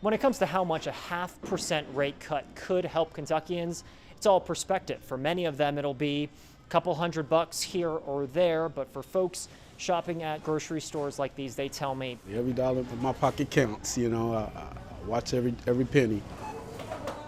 When it comes to how much a 0.5% rate cut could help Kentuckians, it's all perspective. For many of them, it'll be a couple $100 here or there, but for folks shopping at grocery stores like these, they tell me every dollar in my pocket counts. You know, I watch every penny.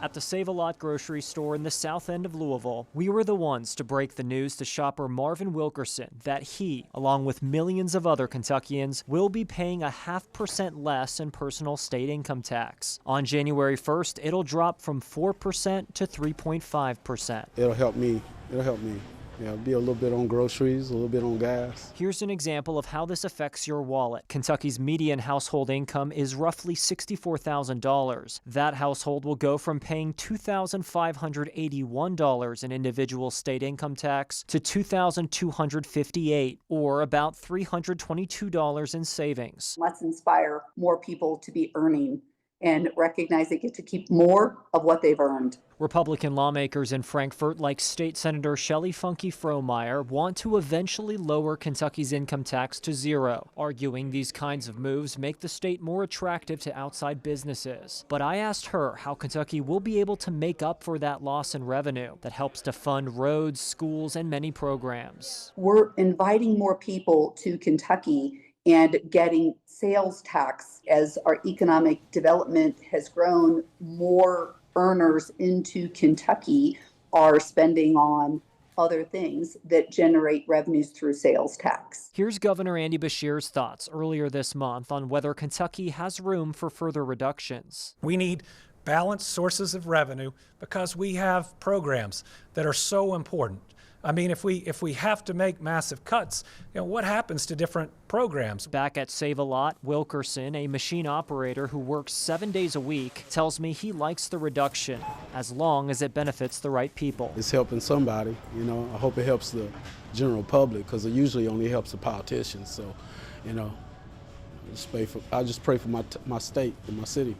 At the Save-A-Lot grocery store in the south end of Louisville, we were the ones to break the news to shopper Marvin Wilkerson that he, along with millions of other Kentuckians, will be paying a 0.5% less in personal state income tax. On January 1st, it'll drop from 4% to 3.5%. It'll help me. It'll help me. Yeah, be a little bit on groceries, a little bit on gas. Here's an example of how this affects your wallet. Kentucky's median household income is roughly $64,000. That household will go from paying $2,581 in individual state income tax to $2,258, or about $322 in savings. Let's inspire more people to be earning and recognize they get to keep more of what they've earned. Republican lawmakers in Frankfort, like State Senator Shelley Funky Frohmeyer, want to eventually lower Kentucky's income tax to zero, arguing these kinds of moves make the state more attractive to outside businesses. But I asked her how Kentucky will be able to make up for that loss in revenue that helps to fund roads, schools, and many programs. We're inviting more people to Kentucky and getting sales tax. As our economic development has grown, more earners into Kentucky are spending on other things that generate revenues through sales tax. Here's Governor Andy Beshear's thoughts earlier this month on whether Kentucky has room for further reductions. We need balanced sources of revenue because we have programs that are so important. I mean, if we have to make massive cuts, what happens to different programs? Back at Save-A-Lot, Wilkerson, a machine operator who works 7 days a week, tells me he likes the reduction as long as it benefits the right people. It's helping somebody, I hope it helps the general public because it usually only helps the politicians. So, I just pray for my state and my city.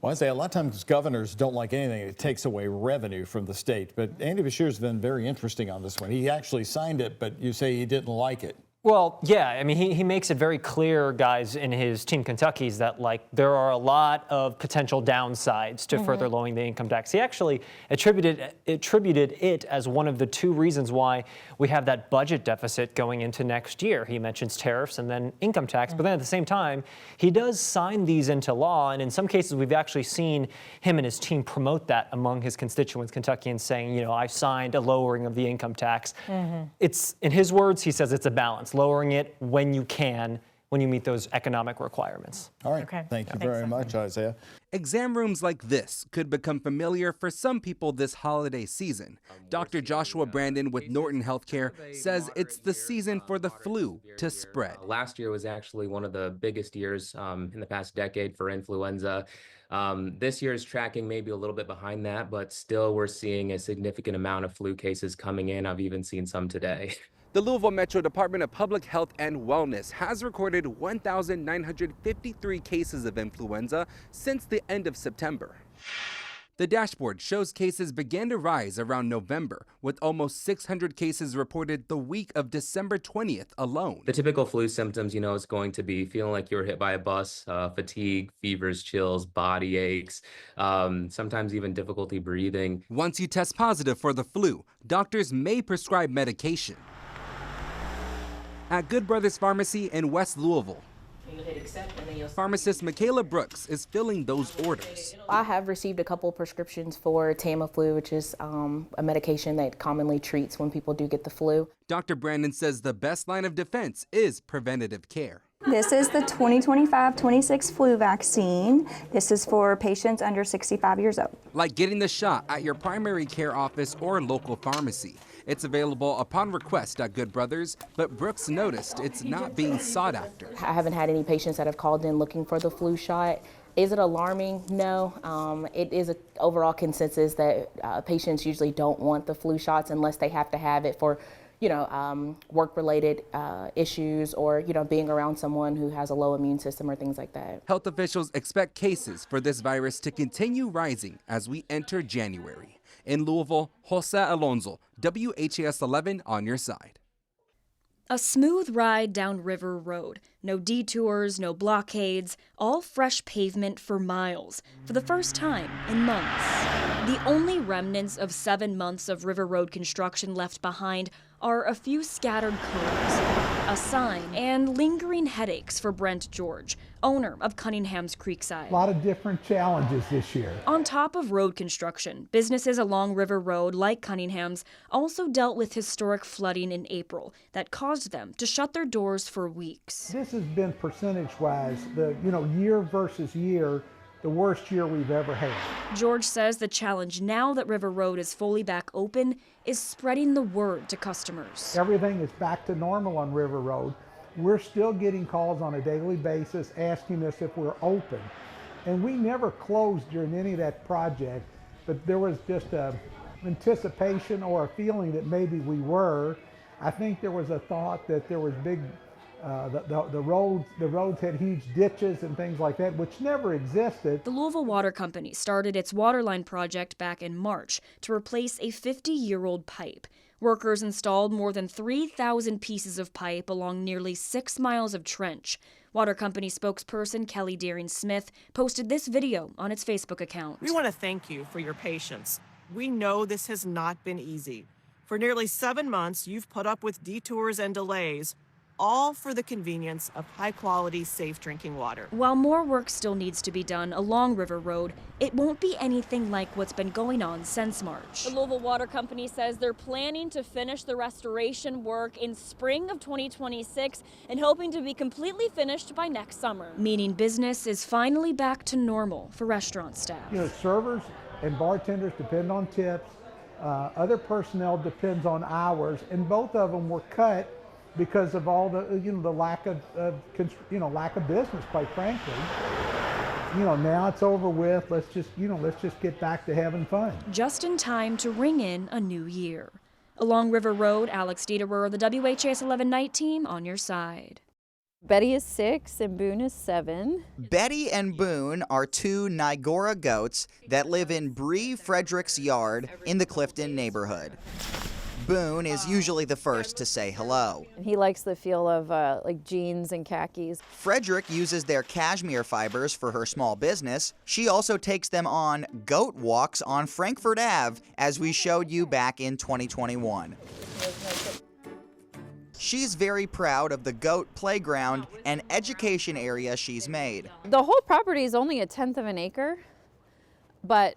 Well, I say a lot of times governors don't like anything that takes away revenue from the state, but Andy Beshear's been very interesting on this one. He actually signed it, but you say he didn't like it. Well, yeah, I mean, he makes it very clear, guys, in his Team Kentucky's that, there are a lot of potential downsides to further lowering the income tax. He actually attributed it as one of the two reasons why we have that budget deficit going into next year. He mentions tariffs and then income tax, but then at the same time, he does sign these into law, and in some cases, we've actually seen him and his team promote that among his constituents, Kentuckians, saying, I signed a lowering of the income tax. It's, in his words, he says it's a balance. Lowering it when you can, when you meet those economic requirements. All right. Okay. Thank you very much, Isaiah. Exam rooms like this could become familiar for some people this holiday season. Dr. Joshua Brandon with Norton Healthcare says it's the season for the flu to spread. Last year was actually one of the biggest years in the past decade for influenza. This year is tracking maybe a little bit behind that, but still we're seeing a significant amount of flu cases coming in. I've even seen some today. The Louisville Metro Department of Public Health and Wellness has recorded 1,953 cases of influenza since the end of September. The dashboard shows cases began to rise around November, with almost 600 cases reported the week of December 20th alone. The typical flu symptoms, is going to be feeling like you were hit by a bus, fatigue, fevers, chills, body aches, sometimes even difficulty breathing. Once you test positive for the flu, doctors may prescribe medication. At Good Brothers Pharmacy in West Louisville, pharmacist Michaela Brooks is filling those orders. I have received a couple prescriptions for Tamiflu, which is a medication that commonly treats when people do get the flu. Dr. Brandon says the best line of defense is preventative care. This is the 2025-26 flu vaccine. This is for patients under 65 years old. Like getting the shot at your primary care office or local pharmacy. It's available upon request at Good Brothers, but Brooks noticed it's not being sought after. I haven't had any patients that have called in looking for the flu shot. Is it alarming? No. It is an overall consensus that patients usually don't want the flu shots unless they have to have it for work-related issues or, being around someone who has a low immune system or things like that. Health officials expect cases for this virus to continue rising as we enter January. In Louisville, Jose Alonso, WHAS11 on your side. A smooth ride down River Road. No detours, no blockades, all fresh pavement for miles, for the first time in months. The only remnants of 7 months of River Road construction left behind are a few scattered curbs, a sign, and lingering headaches for Brent George, owner of Cunningham's Creekside. A lot of different challenges this year. On top of road construction, businesses along River Road, like Cunningham's, also dealt with historic flooding in April that caused them to shut their doors for weeks. This has been percentage-wise, year versus year, the worst year we've ever had. George says the challenge now that River Road is fully back open is spreading the word to customers. Everything is back to normal on River Road. We're still getting calls on a daily basis asking us if we're open. And we never closed during any of that project, but there was just an anticipation or a feeling that maybe we were. I think there was a thought that there was big the roads had huge ditches and things like that, which never existed. The Louisville Water Company started its waterline project back in March to replace a 50-year-old pipe. Workers installed more than 3,000 pieces of pipe along nearly 6 miles of trench. Water Company spokesperson Kelly Deering-Smith posted this video on its Facebook account. We want to thank you for your patience. We know this has not been easy. For nearly 7 months, you've put up with detours and delays, all for the convenience of high-quality, safe drinking water. While more work still needs to be done along River Road, it won't be anything like what's been going on since March. The Louisville Water Company says they're planning to finish the restoration work in spring of 2026 and hoping to be completely finished by next summer. Meaning business is finally back to normal for restaurant staff. Servers and bartenders depend on tips. Other personnel depends on hours, and both of them were cut because of all the the lack of business, quite frankly. Now it's over with. Let's just get back to having fun. Just in time to ring in a new year. Along River Road, Alex Dieterer, the WHAS11 night team, on your side. Betty is 6 and Boone is 7. Betty and Boone are 2 Nigora goats that live in Bree Frederick's yard in the Clifton neighborhood. Boone is usually the first to say hello. He likes the feel of like jeans and khakis. Frederick uses their cashmere fibers for her small business. She also takes them on goat walks on Frankfurt Ave, as we showed you back in 2021. She's very proud of the goat playground and education area she's made. The whole property is only 1/10 of an acre, but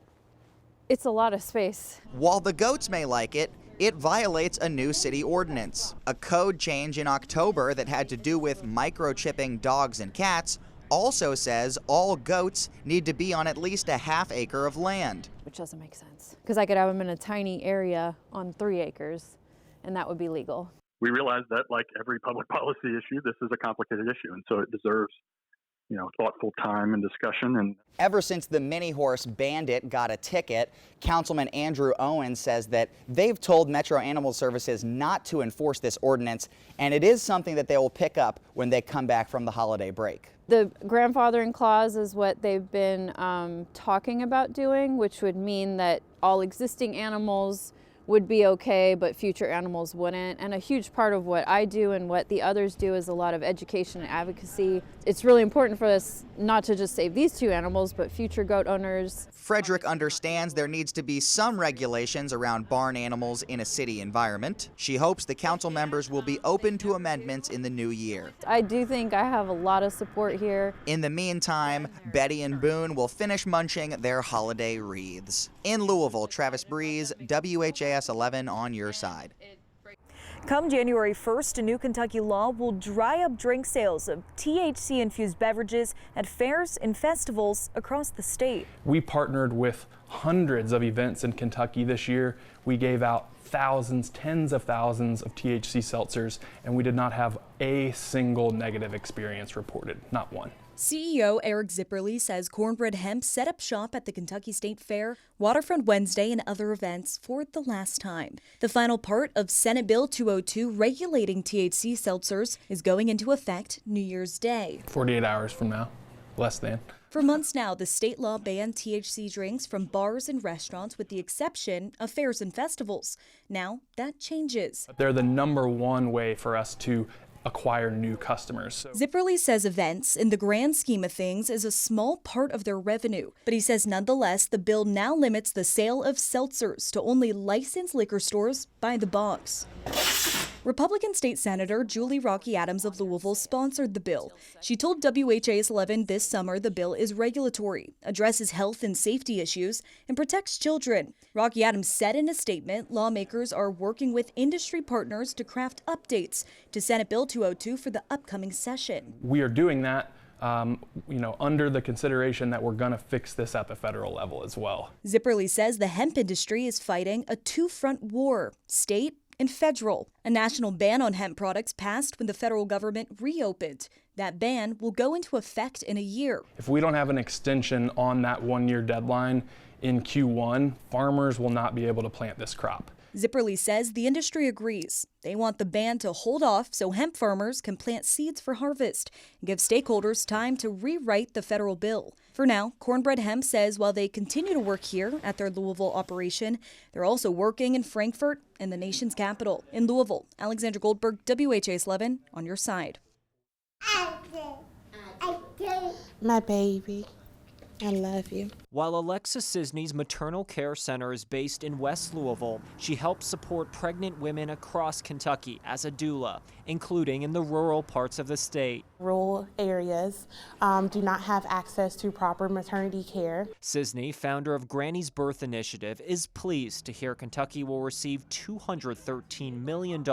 it's a lot of space. While the goats may like it, it violates a new city ordinance. A code change in October that had to do with microchipping dogs and cats also says all goats need to be on at least a ½ acre of land. Which doesn't make sense, because I could have them in a tiny area on 3 acres, and that would be legal. We realize that, like every public policy issue, this is a complicated issue, and so it deserves thoughtful time and discussion. And ever since the mini horse bandit got a ticket, Councilman Andrew Owen says that they've told Metro Animal Services not to enforce this ordinance, and it is something that they will pick up when they come back from the holiday break. The grandfathering clause is what they've been talking about doing, which would mean that all existing animals would be okay, but future animals wouldn't. And a huge part of what I do and what the others do is a lot of education and advocacy. It's really important for us not to just save these 2 animals, but future goat owners. Frederick understands there needs to be some regulations around barn animals in a city environment. She hopes the council members will be open to amendments in the new year. I do think I have a lot of support here. In the meantime, Betty and Boone will finish munching their holiday wreaths. In Louisville, Travis Breeze, WHAS11 on your side. Come January 1st, a new Kentucky law will dry up drink sales of THC-infused beverages at fairs and festivals across the state. We partnered with hundreds of events in Kentucky this year. We gave out thousands, tens of thousands of THC seltzers, and we did not have a single negative experience reported, not one. CEO Eric Zipperly says Cornbread Hemp set up shop at the Kentucky State Fair, Waterfront Wednesday, and other events for the last time. The final part of Senate Bill 202 regulating THC seltzers is going into effect New Year's Day. 48 hours from now, less than. For months now, the state law banned THC drinks from bars and restaurants with the exception of fairs and festivals. Now that changes. They're the #1 way for us to acquire new customers. Zipperly says events, in the grand scheme of things, is a small part of their revenue. But he says nonetheless, the bill now limits the sale of seltzers to only licensed liquor stores by the box. Republican State Senator Julie Rocky Adams of Louisville sponsored the bill. She told WHAS11 this summer the bill is regulatory, addresses health and safety issues, and protects children. Rocky Adams said in a statement lawmakers are working with industry partners to craft updates to Senate Bill 202 for the upcoming session. We are doing that under the consideration that we're going to fix this at the federal level as well. Zipperly says the hemp industry is fighting a two-front war, state and federal. A national ban on hemp products passed when the federal government reopened. That ban will go into effect in a year. If we don't have an extension on that 1-year deadline in Q1, farmers will not be able to plant this crop. Zipperly says the industry agrees. They want the ban to hold off so hemp farmers can plant seeds for harvest and give stakeholders time to rewrite the federal bill. For now, Cornbread Hemp says while they continue to work here at their Louisville operation, they're also working in Frankfort and the nation's capital. In Louisville, Alexandra Goldberg, WHAS11, on your side. My baby. I love you. While Alexa Cisney's maternal care center is based in West Louisville, she helps support pregnant women across Kentucky as a doula, including in the rural parts of the state. Rural areas do not have access to proper maternity care. Cisney, founder of Granny's Birth Initiative, is pleased to hear Kentucky will receive $213 million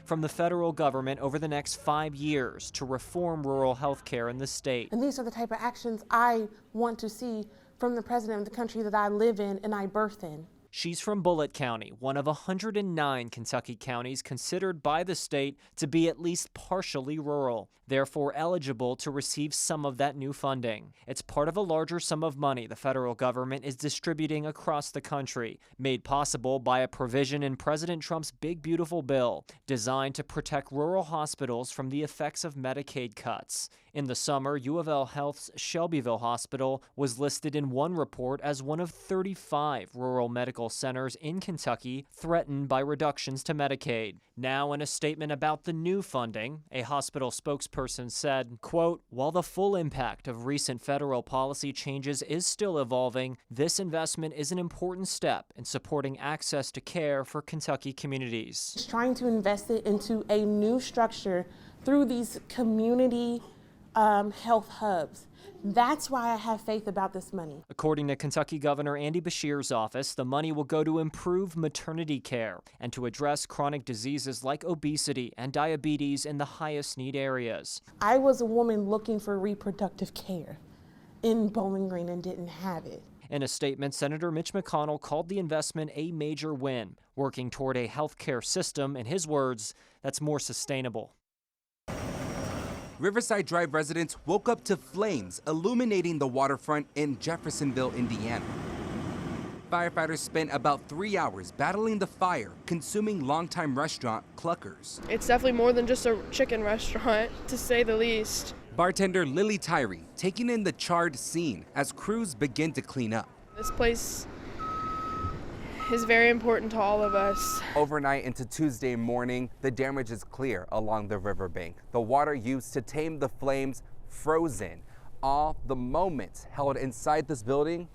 from the federal government over the next 5 years to reform rural health care in the state. And these are the type of actions I want to see from the president of the country that I live in and I birth in. She's from Bullitt County, one of 109 Kentucky counties considered by the state to be at least partially rural, therefore eligible to receive some of that new funding. It's part of a larger sum of money the federal government is distributing across the country, made possible by a provision in President Trump's Big Beautiful Bill, designed to protect rural hospitals from the effects of Medicaid cuts. In the summer, U of L Health's Shelbyville Hospital was listed in one report as one of 35 rural medical centers in Kentucky threatened by reductions to Medicaid. Now, in a statement about the new funding, a hospital spokesperson said, quote, "While the full impact of recent federal policy changes is still evolving, this investment is an important step in supporting access to care for Kentucky communities." It's trying to invest it into a new structure through these community health hubs. That's why I have faith about this money. According to Kentucky Governor Andy Beshear's office, the money will go to improve maternity care and to address chronic diseases like obesity and diabetes in the highest need areas. I was a woman looking for reproductive care in Bowling Green and didn't have it. In a statement, Senator Mitch McConnell called the investment a major win, working toward a health care system, in his words, that's more sustainable. Riverside Drive residents woke up to flames illuminating the waterfront in Jeffersonville, Indiana. Firefighters spent about 3 hours battling the fire, consuming longtime restaurant Cluckers. It's definitely more than just a chicken restaurant, to say the least. Bartender Lily Tyree taking in the charred scene as crews begin to clean up. This place is very important to all of us. Overnight into Tuesday morning, the damage is clear along the riverbank. The water used to tame the flames frozen. All the moments held inside this building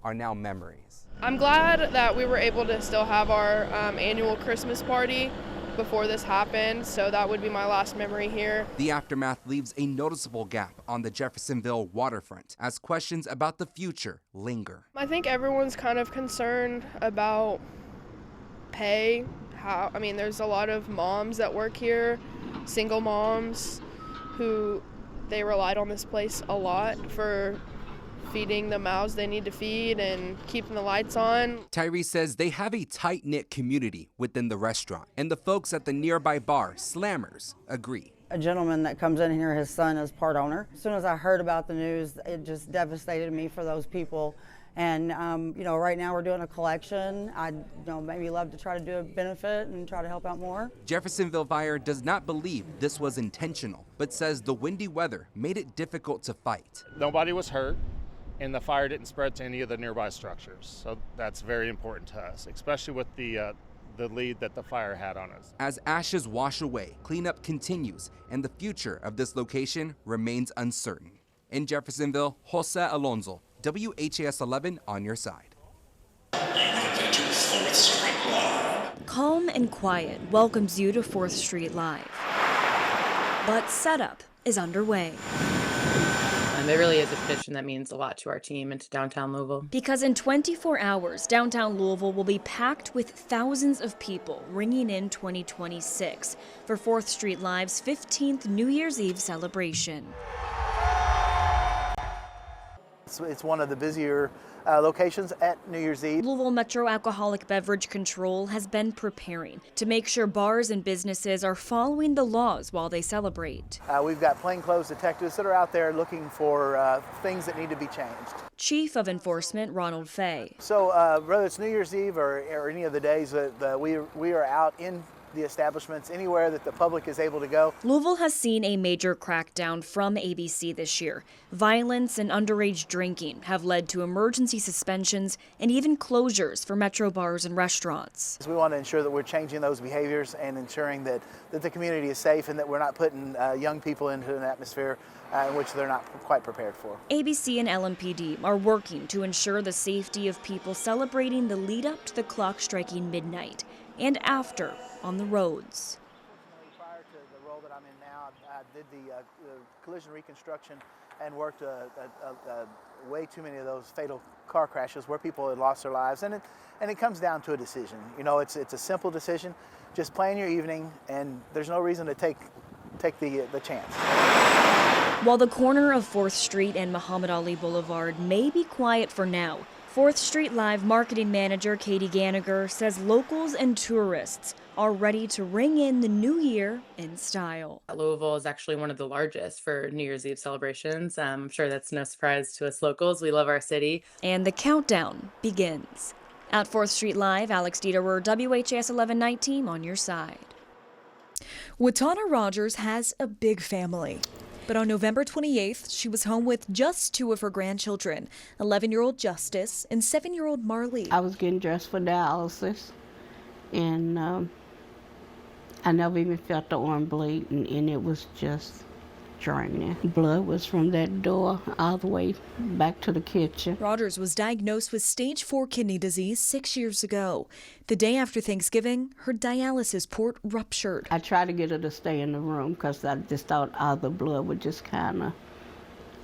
are now memories. I'm glad that we were able to still have our annual Christmas party before this happened, so that would be my last memory here. The aftermath leaves a noticeable gap on the Jeffersonville waterfront as questions about the future linger. I think everyone's kind of concerned about pay. There's a lot of moms that work here, single moms, who they relied on this place a lot for feeding the mouths they need to feed and keeping the lights on. Tyree says they have a tight-knit community within the restaurant, and the folks at the nearby bar, Slammers, agree. A gentleman that comes in here, his son is part owner. As soon as I heard about the news, it just devastated me for those people. And right now we're doing a collection. I'd maybe love to try to do a benefit and try to help out more. Jeffersonville Fire does not believe this was intentional, but says the windy weather made it difficult to fight. Nobody was hurt. and the fire didn't spread to any of the nearby structures. So that's very important to us, especially with the lead that the fire had on us. As ashes wash away, cleanup continues, and the future of this location remains uncertain. In Jeffersonville, Jose Alonso, WHAS 11 on your side. Calm and quiet welcomes you to 4th Street Live. But setup is underway. It really is a tradition that means a lot to our team and to downtown Louisville. Because in 24 hours, downtown Louisville will be packed with thousands of people ringing in 2026 for 4th Street Live's 15th New Year's Eve celebration. It's one of the busier locations at New Year's Eve. Louisville Metro Alcoholic Beverage Control has been preparing to make sure bars and businesses are following the laws while they celebrate. We've got plainclothes detectives that are out there looking for things that need to be changed. Chief of Enforcement Ronald Fay. So whether it's New Year's Eve or any of the days that we are out in the establishments, anywhere that the public is able to go. Louisville has seen a major crackdown from ABC this year. Violence and underage drinking have led to emergency suspensions and even closures for Metro bars and restaurants. We want to ensure that we're changing those behaviors and ensuring that the community is safe and that we're not putting young people into an atmosphere in which they're not quite prepared for. ABC and LMPD are working to ensure the safety of people celebrating the lead up to the clock striking midnight and after on the roads. Prior to the role that I'm in now, I did the collision reconstruction and worked way too many of those fatal car crashes where people had lost their lives. And it comes down to a decision. You know, it's a simple decision. Just plan your evening, and there's no reason to take the chance. While the corner of 4th Street and Muhammad Ali Boulevard may be quiet for now, 4th Street Live marketing manager Katie Ganiger says locals and tourists are ready to ring in the new year in style. Louisville is actually one of the largest for New Year's Eve celebrations. I'm sure that's no surprise to us locals. We love our city. And the countdown begins. At 4th Street Live, Alex Dieterer, WHAS 11 Night Team on your side. Watana Rogers has a big family. But on November 28th, she was home with just 2 of her grandchildren, 11-year-old Justice and 7-year-old Marley. I was getting dressed for dialysis, and I never even felt the arm bleed, and it was just draining. Blood was from that door all the way back to the kitchen. Rogers was diagnosed with stage 4 kidney disease 6 years ago. The day after Thanksgiving, her dialysis port ruptured. I tried to get her to stay in the room because I just thought all the blood would just kind of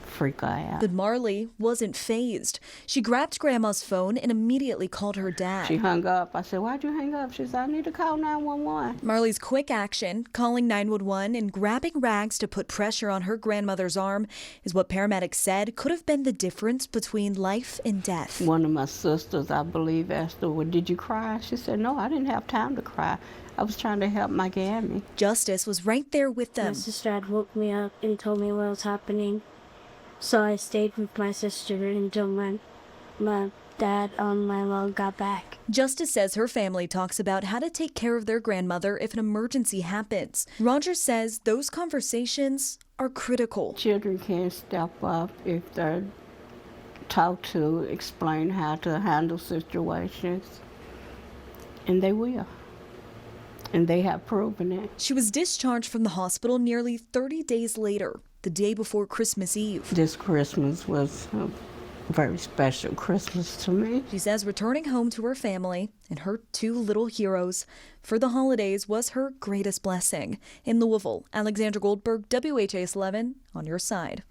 freak her out. But Marley wasn't fazed. She grabbed Grandma's phone and immediately called her dad. She hung up. I said, "Why'd you hang up?" She said, "I need to call 911. Marley's quick action, calling 911 and grabbing rags to put pressure on her grandmother's arm, is what paramedics said could have been the difference between life and death. One of my sisters, I believe, asked her, "Well, did you cry?" She said, "No, I didn't have time to cry. I was trying to help my Gammy." Justice was right there with them. My sister had woke me up and told me what was happening. So I stayed with my sister until my dad and my mom got back. Justice says her family talks about how to take care of their grandmother if an emergency happens. Rogers says those conversations are critical. Children can step up if they're taught to explain how to handle situations, and they will. And they have proven it. She was discharged from the hospital nearly 30 days later, the day before Christmas Eve. This Christmas was a very special Christmas to me. She says returning home to her family and her 2 little heroes for the holidays was her greatest blessing. In Louisville, Alexandra Goldberg, WHAS 11 on your side.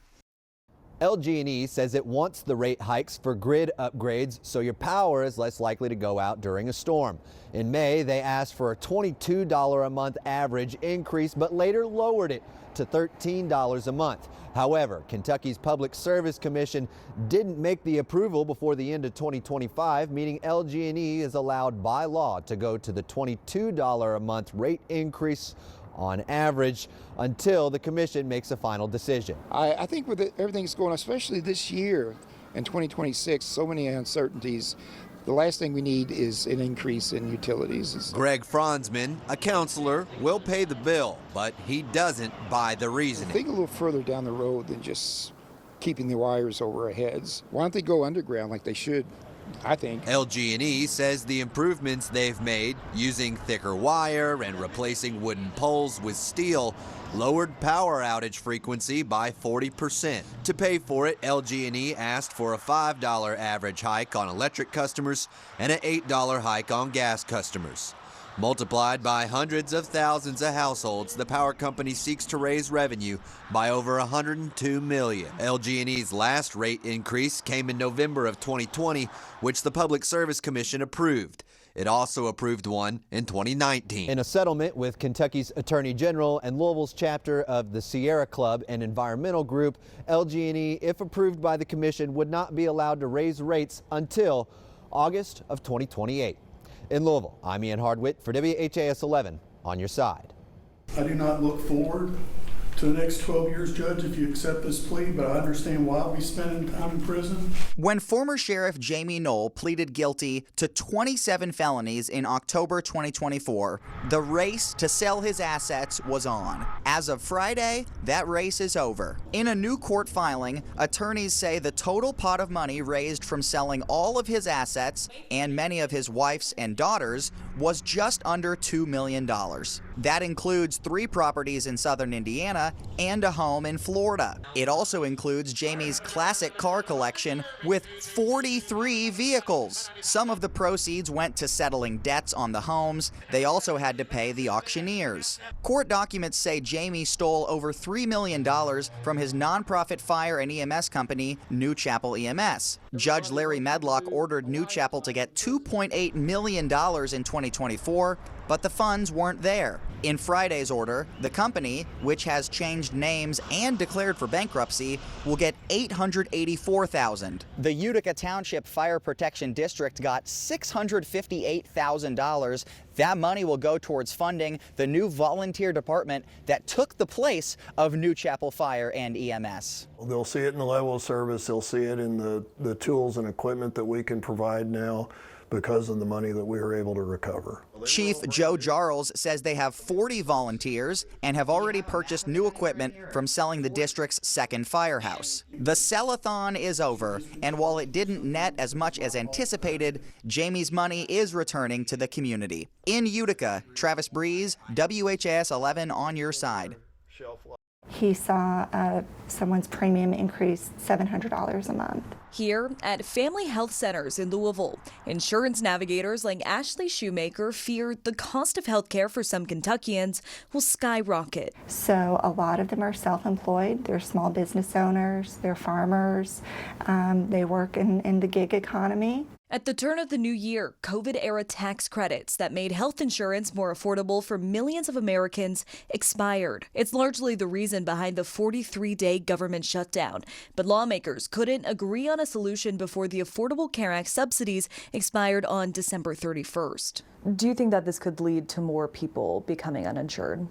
LG&E says it wants the rate hikes for grid upgrades so your power is less likely to go out during a storm. In May, they asked for a $22 a month average increase, but later lowered it to $13 a month. However, Kentucky's Public Service Commission didn't make the approval before the end of 2025, meaning LG&E is allowed by law to go to the $22 a month rate increase on average until the commission makes a final decision. I think with everything that's going on, especially this year in 2026, so many uncertainties, the last thing we need is an increase in utilities. Greg Franzman, a counselor, will pay the bill, but he doesn't buy the reasoning. Think a little further down the road than just keeping the wires over our heads. Why don't they go underground like they should? I think. LG&E says the improvements they've made, using thicker wire and replacing wooden poles with steel, lowered power outage frequency by 40%. To pay for it, LG&E asked for a $5 average hike on electric customers and an $8 hike on gas customers. Multiplied by hundreds of thousands of households, the power company seeks to raise revenue by over $102 million. LG&E's last rate increase came in November of 2020, which the Public Service Commission approved. It also approved one in 2019. In a settlement with Kentucky's Attorney General and Louisville's chapter of the Sierra Club and Environmental Group, LG&E, if approved by the commission, would not be allowed to raise rates until August of 2028. In Louisville, I'm Ian Hardwitt for WHAS 11 on your side. I do not look forward to the next 12 years, Judge, if you accept this plea, but I understand why I'll be spending time in prison. When former Sheriff Jamie Knoll pleaded guilty to 27 felonies in October 2024, the race to sell his assets was on. As of Friday, that race is over. In a new court filing, attorneys say the total pot of money raised from selling all of his assets and many of his wife's and daughters was just under $2 million. That includes 3 properties in southern Indiana and a home in Florida. It also includes Jamie's classic car collection with 43 vehicles. Some of the proceeds went to settling debts on the homes. They also had to pay the auctioneers. Court documents say Jamie stole over $3 million from his nonprofit fire and EMS company, New Chapel EMS. Judge Larry Medlock ordered New Chapel to get $2.8 million in 2024, but the funds weren't there. In Friday's order, the company, which has changed names and declared for bankruptcy, will get $884,000. The Utica Township Fire Protection District got $658,000. That money will go towards funding the new volunteer department that took the place of New Chapel Fire and EMS. They'll see it in the level of service. They'll see it in the tools and equipment that we can provide now because of the money that we were able to recover. Chief Joe Jarls says they have 40 volunteers and have already purchased new equipment from selling the district's second firehouse. The sell-a-thon is over, and while it didn't net as much as anticipated, Jamie's money is returning to the community. In Utica, Travis Breeze, WHAS 11 on your side. He saw someone's premium increase $700 a month. Here at Family Health Centers in Louisville, insurance navigators like Ashley Shoemaker fear the cost of health care for some Kentuckians will skyrocket. So a lot of them are self-employed. They're small business owners, they're farmers, they work in the gig economy. At the turn of the new year, COVID-era tax credits that made health insurance more affordable for millions of Americans expired. It's largely the reason behind the 43-day government shutdown. But lawmakers couldn't agree on a solution before the Affordable Care Act subsidies expired on December 31st. Do you think that this could lead to more people becoming uninsured?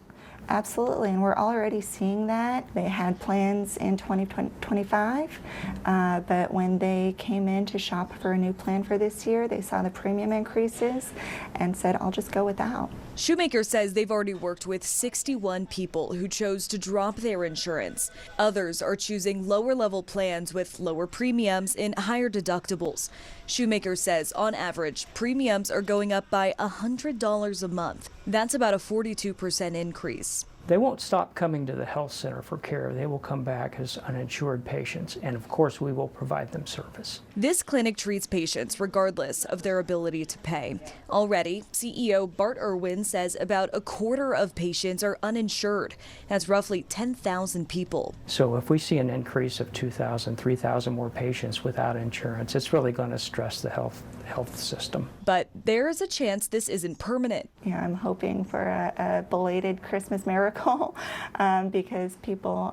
Absolutely, and we're already seeing that. They had plans in 2025, but when they came in to shop for a new plan for this year, they saw the premium increases and said, I'll just go without. Shoemaker says they've already worked with 61 people who chose to drop their insurance. Others are choosing lower-level plans with lower premiums and higher deductibles. Shoemaker says, on average, premiums are going up by $100 a month. That's about a 42% increase. They won't stop coming to the health center for care. They will come back as uninsured patients, and of course we will provide them service. This clinic treats patients regardless of their ability to pay. Already, CEO Bart Irwin says about a quarter of patients are uninsured. That's roughly 10,000 people. So if we see an increase of 2,000, 3,000 more patients without insurance, it's really going to stress the health system. But there is a chance this isn't permanent. Yeah, I'm hoping for a belated Christmas miracle because people,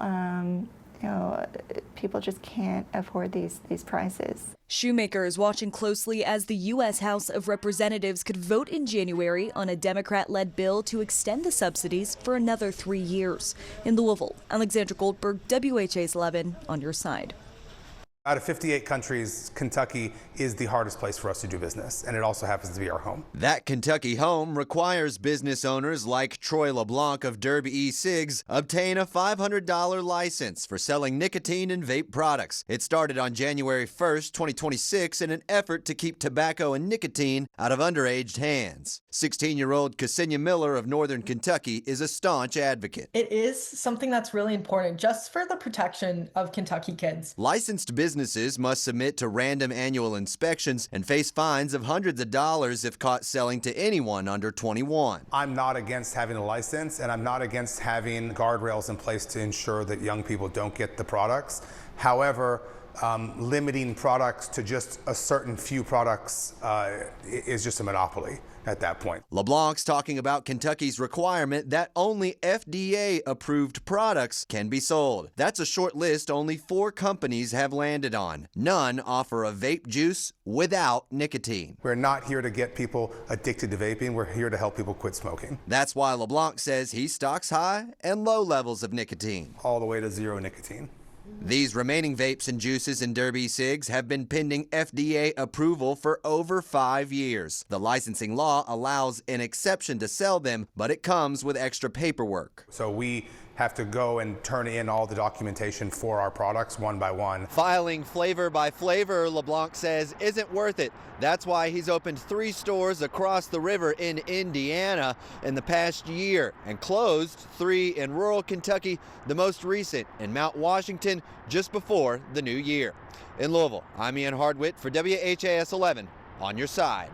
people just can't afford these prices. Shoemaker is watching closely as the U.S. House of Representatives could vote in January on a Democrat-led bill to extend the subsidies for another 3 years. In Louisville, Alexandra Goldberg, WHAS 11 on your side. Out of 58 countries, Kentucky is the hardest place for us to do business, and it also happens to be our home. That Kentucky home requires business owners like Troy LeBlanc of Derby e-cigs obtain a $500 license for selling nicotine and vape products. It started on January 1st, 2026 in an effort to keep tobacco and nicotine out of underage hands. 16-year-old Ksenia Miller of Northern Kentucky is a staunch advocate. It is something that's really important just for the protection of Kentucky kids. Licensed businesses must submit to random annual inspections and face fines of hundreds of dollars if caught selling to anyone under 21. I'm not against having a license, and I'm not against having guardrails in place to ensure that young people don't get the products. However, limiting products to just a certain few products is just a monopoly at that point. LeBlanc's talking about Kentucky's requirement that only FDA-approved products can be sold. That's a short list only 4 companies have landed on. None offer a vape juice without nicotine. We're not here to get people addicted to vaping. We're here to help people quit smoking. That's why LeBlanc says he stocks high and low levels of nicotine. All the way to 0 nicotine. These remaining vapes and juices in Derby cigs have been pending FDA approval for over 5 years. The licensing law allows an exception to sell them, but it comes with extra paperwork. So we have to go and turn in all the documentation for our products one by one. Filing flavor by flavor, LeBlanc says, isn't worth it. That's why he's opened 3 stores across the river in Indiana in the past year and closed 3 in rural Kentucky, the most recent in Mount Washington just before the new year. In Louisville, I'm Ian Hardwitt for WHAS11 on your side.